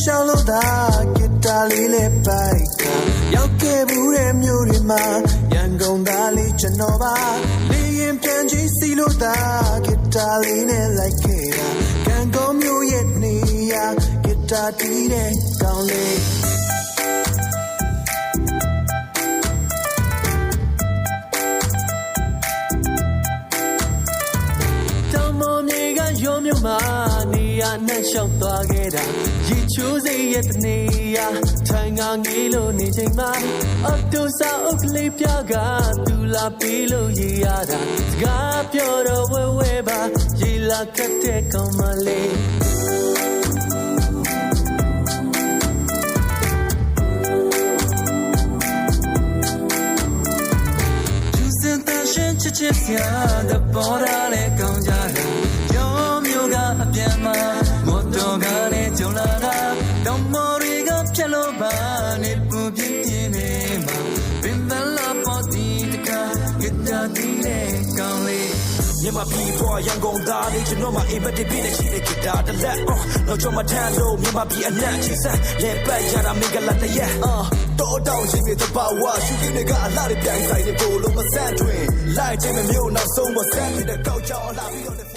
ရှောင်းလို့သာဂီတာလေးနဲ့ပိုက်တာရောက်ခဲ့ဘူးတဲ့မြို့တွေမှာရန်ကုန်သားလေးကျွန်တော်ပါလေရင်ပြန်ကြည့်စီလို့သာဂီတာလေးနဲ့လိုက်ခဲ့တာကံကောင်းမြို့ရဲ့နေရာဂီတာတီးတဲ့ကောင်းလေးရောမြို့မှာနေရနဲ့ရှောက်သွားခဲ့တာရေချိုးစိတ်ရဲ့တနေရထိုင်ငါငေးလို့နေချိန်မှာအော်တိုစာအုပ်ကလေးပြကသူလာပြီးလို့ရေရတာစကားပြောတော့ဝဲဝဲပါရေလာခတ်တဲ့ကောင်းမလေးသူစင်တရှင်ချစ်ချစ်စရာတပေါ်ရလေကောင်းကြတာအပြန်မှာမော်တော်ကားနဲ့ကြုံလာတာတောင်မော်တွေကဖြတ်လို့ပါနေပူပြင်းပြင်းနေမှာပင်ပန်းလာပေါ်တီတကားဂီတာတီးတဲ့ကောင်းလေးမြန်မာပြည်ပေါ်ရန်ကုန်သားလေးကျွန်တော်မှအိမ်မက်တစ်ပြည့်နဲ့ရှိတဲ့ဂီတာတစ်လက်တော့ကျွန်မထမ်းလို့မြန်မာပြည်အနက်ချီစက်လက်ပတ်ရတာမင်္ဂလာတရက်တော့တောင်းချင်းတဲ့ဘာဝရှုခင်းတွေကအလှတွေပြိုင်ဆိုင်နေပို့လို့မဆန့်တွင်လိုက်ခြင်းမျိုးနောက်ဆုံးမဆန့်တဲ့ကောက်ကြောင်အလှပြီးတော့